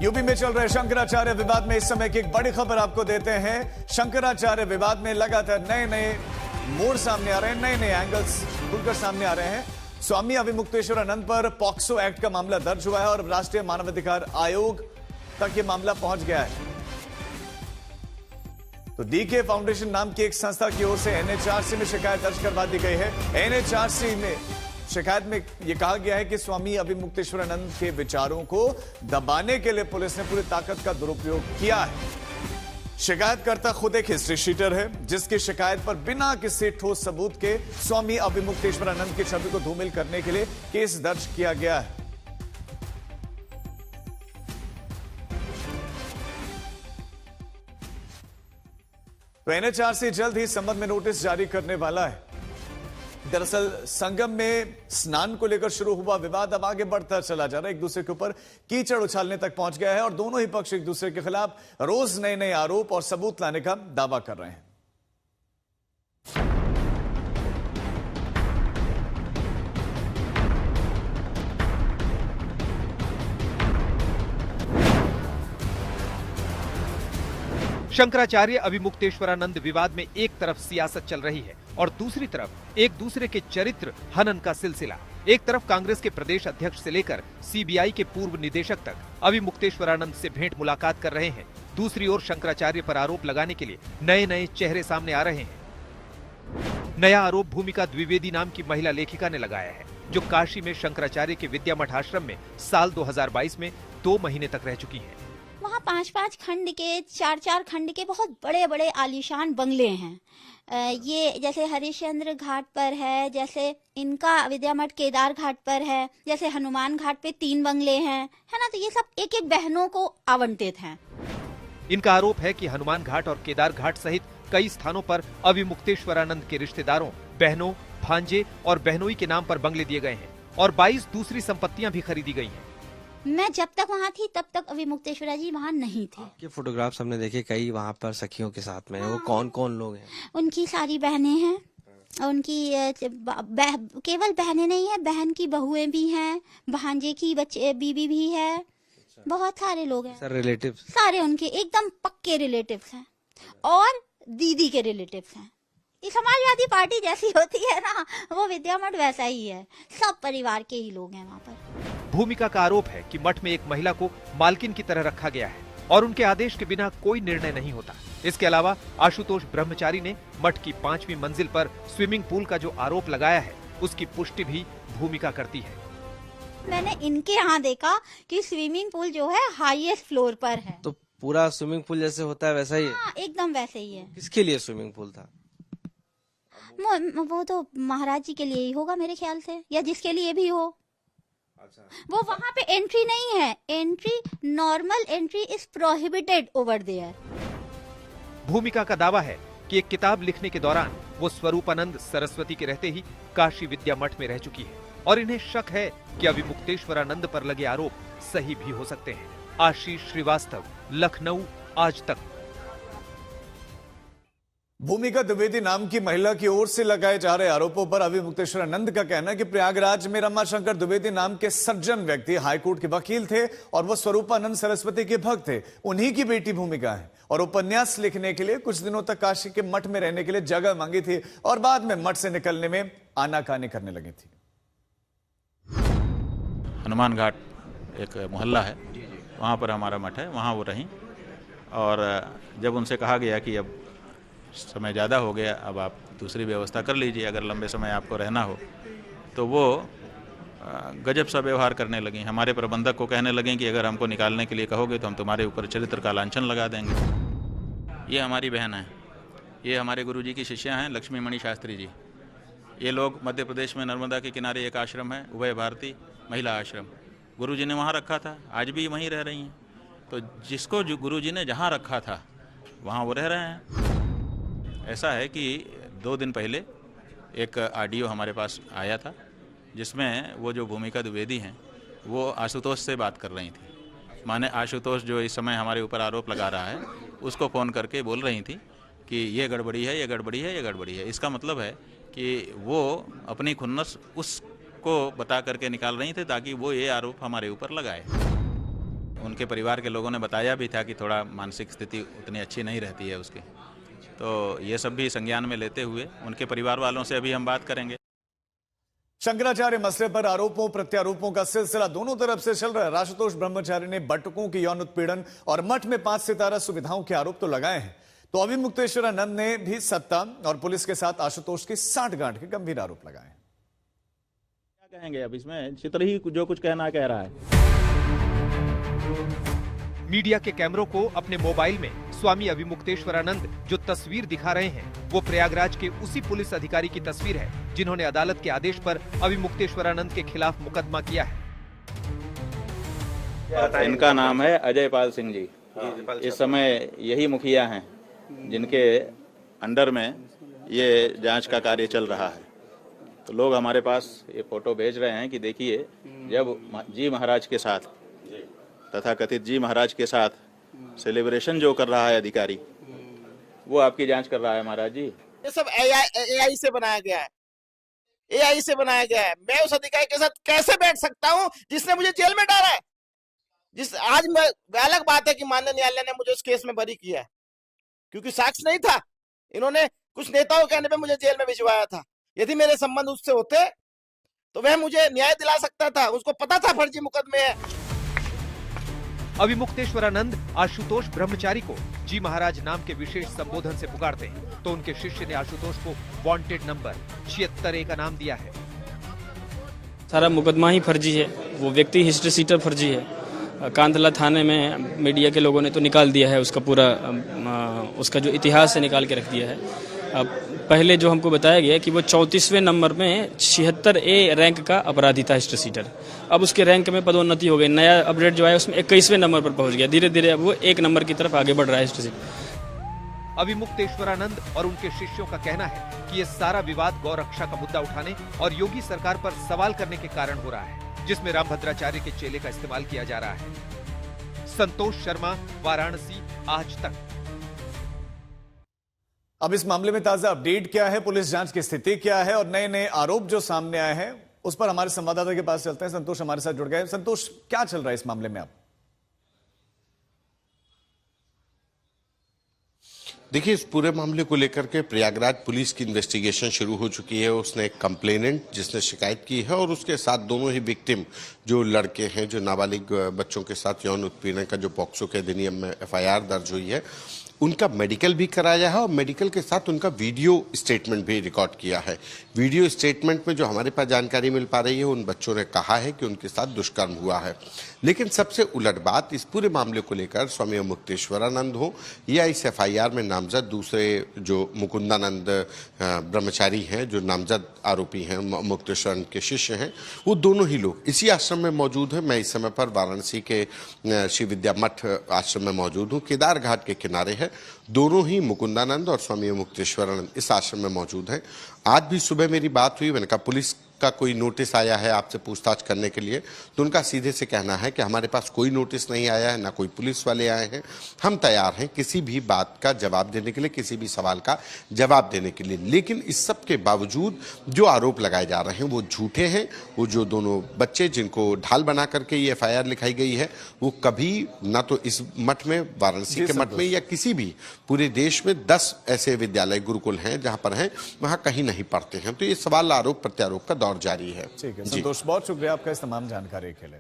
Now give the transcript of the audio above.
UP में चल रहे शंकराचार्य विवाद में इस समय की एक बड़ी खबर आपको देते हैं। शंकराचार्य विवाद में लगातार नए नए मोड़ सामने आ रहे हैं, नए नए एंगल्स खुलकर सामने आ रहे हैं। स्वामी अविमुक्तेश्वरानंद पर पॉक्सो एक्ट का मामला दर्ज हुआ है और राष्ट्रीय मानवाधिकार आयोग तक यह मामला पहुंच गया है। तो डीके फाउंडेशन नाम की एक संस्था की ओर से एनएचआरसी में शिकायत दर्ज करवा दी गई है। एनएचआरसी में शिकायत में यह कहा गया है कि स्वामी अविमुक्तेश्वरानंद के विचारों को दबाने के लिए पुलिस ने पूरी ताकत का दुरुपयोग किया है। शिकायतकर्ता खुद एक हिस्ट्री शीटर है, जिसकी शिकायत पर बिना किसी ठोस सबूत के स्वामी अविमुक्तेश्वरानंद की छवि को धूमिल करने के लिए केस दर्ज किया गया है। तो एनएचआरसी जल्द ही इस संबंध में नोटिस जारी करने वाला है। दरअसल संगम में स्नान को लेकर शुरू हुआ विवाद अब आगे बढ़ता चला जा रहा है, एक दूसरे के ऊपर कीचड़ उछालने तक पहुंच गया है और दोनों ही पक्ष एक दूसरे के खिलाफ रोज नए नए आरोप और सबूत लाने का दावा कर रहे हैं। शंकराचार्य अविमुक्तेश्वरानंद विवाद में एक तरफ सियासत चल रही है और दूसरी तरफ एक दूसरे के चरित्र हनन का सिलसिला। एक तरफ कांग्रेस के प्रदेश अध्यक्ष से लेकर सीबीआई के पूर्व निदेशक तक अविमुक्तेश्वरानंद से भेंट मुलाकात कर रहे हैं। दूसरी ओर शंकराचार्य पर आरोप लगाने के लिए नए नए चेहरे सामने आ रहे हैं। नया आरोप भूमिका द्विवेदी नाम की महिला लेखिका ने लगाया है, जो काशी में शंकराचार्य के विद्या मठ आश्रम में साल 2022 में 2 महीने तक रह चुकी है। वहाँ 5-5 खंड के 4-4 खंड के बहुत बड़े बड़े आलीशान बंगले हैं। ये जैसे हरिश्चंद्र घाट पर है, जैसे इनका विद्या मठ केदार घाट पर है, जैसे हनुमान घाट पे 3 बंगले हैं, है ना। तो ये सब एक एक बहनों को आवंटित हैं। इनका आरोप है कि हनुमान घाट और केदार घाट सहित कई स्थानों पर अविमुक्तेश्वरानंद के रिश्तेदारों, बहनों, भांजे और बहनोई के नाम पर बंगले दिए गए हैं और 22 दूसरी संपत्तियां भी खरीदी गई हैं। मैं जब तक वहाँ थी तब तक अविमुक्तेश्वरा जी वहाँ नहीं थे। आपके फोटोग्राफ्स हमने देखे कई वहाँ पर सखियों के साथ में। वो कौन कौन लोग हैं? उनकी सारी बहनें हैं, उनकी केवल बहनें नहीं है, बहन की बहुएं भी हैं, भांजे की बच्चे बीबी भी है, बहुत सारे लोग हैं। सर रिलेटिव्स सारे उनके एकदम पक्के रिलेटिव्स हैं और दीदी के रिलेटिव्स हैं। ये समाजवादी पार्टी जैसी होती है ना, वो विद्या मठ वैसा ही है, सब परिवार के ही लोग हैं वहाँ पर। भूमिका का आरोप है कि मठ में एक महिला को मालकिन की तरह रखा गया है और उनके आदेश के बिना कोई निर्णय नहीं होता। इसके अलावा आशुतोष ब्रह्मचारी ने मठ की 5वीं मंजिल पर स्विमिंग पूल का जो आरोप लगाया है, उसकी पुष्टि भी भूमिका करती है। मैंने इनके यहाँ देखा कि स्विमिंग पूल जो है हाईएस्ट फ्लोर पर है। तो पूरा स्विमिंग पूल जैसे होता है वैसा ही है? हाँ, एकदम वैसे ही है। किसके लिए स्विमिंग पूल था? वो तो महाराज जी के लिए ही होगा मेरे ख्याल से, या जिसके लिए भी हो। वो वहाँ पे एंट्री नहीं है, entry normal entry is prohibited over there. Bhumika का दावा है कि एक किताब लिखने के दौरान वो स्वरूपानंद सरस्वती के रहते ही काशी विद्या मठ में रह चुकी है और इन्हें शक है कि अविमुक्तेश्वरानंद पर लगे आरोप सही भी हो सकते हैं। आशीष श्रीवास्तव, लखनऊ, आज तक। भूमिका द्विवेदी नाम की महिला की ओर से लगाए जा रहे आरोपों पर अविमुक्तेश्वरानंद का कहना है कि प्रयागराज में रमाशंकर द्विवेदी नाम के सज्जन व्यक्ति हाईकोर्ट के वकील थे और वो स्वरूपानंद सरस्वती के भक्त थे। उन्हीं की बेटी भूमिका है और उपन्यास लिखने के लिए कुछ दिनों तक काशी के मठ में रहने के लिए जगह मांगी थी और बाद में मठ से निकलने में आनाकानी करने लगी थी। हनुमान घाट एक मोहल्ला है, वहाँ पर हमारा मठ है, वहाँ वो रहीं और जब उनसे कहा गया कि अब समय ज़्यादा हो गया, अब आप दूसरी व्यवस्था कर लीजिए, अगर लंबे समय आपको रहना हो, तो वो गजब सा व्यवहार करने लगें। हमारे प्रबंधक को कहने लगें कि अगर हमको निकालने के लिए कहोगे तो हम तुम्हारे ऊपर चरित्र का लांछन लगा देंगे। ये हमारी बहन है, ये हमारे गुरुजी की शिष्या हैं, लक्ष्मी मणि शास्त्री जी। ये लोग मध्य प्रदेश में नर्मदा के किनारे एक आश्रम है, उभय भारती महिला आश्रम, गुरुजी ने वहाँ रखा था, आज भी वहीं रह रही हैं। तो जिसको जो गुरुजी ने जहाँ रखा था वहाँ वो रह रहे हैं। ऐसा है कि 2 दिन पहले एक ऑडियो हमारे पास आया था, जिसमें वो जो भूमिका द्विवेदी हैं वो आशुतोष से बात कर रही थी। माने आशुतोष जो इस समय हमारे ऊपर आरोप लगा रहा है, उसको फ़ोन करके बोल रही थी कि ये गड़बड़ी है, ये गड़बड़ी है, ये गड़बड़ी है। इसका मतलब है कि वो अपनी खुन्नस उसको बता करके निकाल रही थे ताकि वो ये आरोप हमारे ऊपर लगाए। उनके परिवार के लोगों ने बताया भी था कि थोड़ा मानसिक स्थिति उतनी अच्छी नहीं रहती है उसकी। तो ये सब भी संज्ञान में लेते हुए उनके परिवार वालों से अभी हम बात करेंगे। शंकराचार्य मसले पर आरोपों प्रत्यारोपों का सिलसिला दोनों तरफ से चल रहा है। आशुतोष ब्रह्मचारी ने बटुकों की यौन उत्पीड़न और मठ में 5 सितारा सुविधाओं के आरोप तो लगाए हैं, तो अभिमुक्तेश्वरानंद ने भी सत्ता और पुलिस के साथ आशुतोष की सांठगांठ के गंभीर आरोप लगाए। क्या कहेंगे अब इसमें? चित्र ही जो कुछ कहना कह रहा है। मीडिया के कैमरों को अपने मोबाइल में स्वामी अभिमुक्तेश्वरानंद जो तस्वीर दिखा रहे हैं वो प्रयागराज के उसी पुलिस अधिकारी की तस्वीर है जिन्होंने अदालत के आदेश पर अभिमुक्तेश्वरानंद के खिलाफ मुकदमा किया है। इनका नाम है अजय पाल सिंह जी। इस समय यही मुखिया हैं जिनके अंडर में ये जांच का कार्य चल रहा है। तो लोग हमारे पास ये फोटो भेज रहे हैं कि देखिए, जब जी महाराज के साथ तथा कथित जी महाराज के साथ सेलिब्रेशन जो कर रहा है अधिकारी, वो आपकी जांच कर रहा है महाराज जी। ये सब एआई से बनाया गया है, एआई से बनाया गया है। मैं उस अधिकारी के साथ कैसे बैठ सकता हूं जिसने मुझे जेल में डाला है? आज मैं, अलग बात है कि माननीय न्यायालय ने मुझे उस केस में बरी किया है क्योंकि साक्ष्य नहीं था। इन्होंने कुछ नेताओं के कहने पे मुझे जेल में भिजवाया था। यदि मेरे संबंध उससे होते तो वह मुझे न्याय दिला सकता था। उसको पता था फर्जी मुकदमे है। अभिमुक्तेश्वरानंद आशुतोष ब्रह्मचारी को जी महाराज नाम के विशेष संबोधन से पुकारते हैं, तो उनके शिष्य ने आशुतोष को वांटेड नंबर 76A का नाम दिया है। सारा मुकदमा ही फर्जी है, वो व्यक्ति हिस्ट्री सीटर फर्जी है। कांधला थाने में मीडिया के लोगों ने तो निकाल दिया है उसका पूरा, उसका जो इतिहास है निकाल के रख दिया है। पहले जो हमको बताया गया कि वो 34वें नंबर में 76A रैंक का अपराधी था हिस्ट्री सीटर। अब उसके रैंक में पदोन्नति हो गई, नया अपडेट जो आया उसमें 21वें नंबर पर पहुंच गया। धीरे धीरे अब वो 1 नंबर की तरफ आगे बढ़ रहा है हिस्ट्री सीटर। अभिमुक्तेश्वरानंद और उनके शिष्यों का कहना है कि ये सारा विवाद गौ रक्षा का मुद्दा उठाने और योगी सरकार पर सवाल करने के कारण हो रहा है, जिसमें रामभद्राचार्य के चेले का इस्तेमाल किया जा रहा है। संतोष शर्मा, वाराणसी, आज तक। अब इस मामले में ताजा अपडेट क्या है, पुलिस जांच की स्थिति क्या है और नए नए आरोप जो सामने आए हैं उस पर हमारे संवाददाता के पास चलते हैं। संतोष हमारे साथ जुड़ गए। संतोष, क्या चल रहा है इस मामले में? आप देखिए, इस पूरे मामले को लेकर के प्रयागराज पुलिस की इन्वेस्टिगेशन शुरू हो चुकी है। उसने एक कंप्लेनेंट जिसने शिकायत की है और उसके साथ दोनों ही विक्टिम जो लड़के हैं, जो नाबालिग बच्चों के साथ यौन उत्पीड़न का जो पॉक्सो के अधिनियम में FIR दर्ज हुई है, उनका मेडिकल भी कराया है और मेडिकल के साथ उनका वीडियो स्टेटमेंट भी रिकॉर्ड किया है। वीडियो स्टेटमेंट में जो हमारे पास जानकारी मिल पा रही है, उन बच्चों ने कहा है कि उनके साथ दुष्कर्म हुआ है। लेकिन सबसे उलट बात इस पूरे मामले को लेकर स्वामी अभिमुक्तेश्वरानंद हो या इस FIR में नामजद दूसरे जो मुकुंदानंद ब्रह्मचारी हैं, जो नामजद आरोपी हैं, मुक्तेश्वरानंद के शिष्य हैं, वो दोनों ही लोग इसी आश्रम में मौजूद हैं। मैं इस समय पर वाराणसी के श्री विद्या मठ आश्रम में मौजूद हूँ। केदार घाट के किनारे है। दोनों ही मुकुंदानंद और स्वामी अभिमुक्तेश्वरानंद इस आश्रम में मौजूद हैं। आज भी सुबह मेरी बात हुई, मैंने कहा पुलिस का कोई नोटिस आया है आपसे पूछताछ करने के लिए? तो उनका सीधे से कहना है कि हमारे पास कोई नोटिस नहीं आया है, ना कोई पुलिस वाले आए हैं। हम तैयार हैं किसी भी बात का जवाब देने के लिए, किसी भी सवाल का जवाब देने के लिए। लेकिन इस सब के बावजूद जो आरोप लगाए जा रहे हैं वो झूठे हैं। वो जो दोनों बच्चे जिनको ढाल बना करके ये FIR लिखाई गई है, वो कभी ना तो इस मठ में, वाराणसी के मठ में या किसी भी पूरे देश में 10 ऐसे विद्यालय गुरुकुल हैं जहां पर हैं, वहां कहीं नहीं पढ़ते हैं। तो ये सवाल आरोप प्रत्यारोप का दौर जारी है। ठीक है संतोष, बहुत शुक्रिया आपका इस तमाम जानकारी के लिए।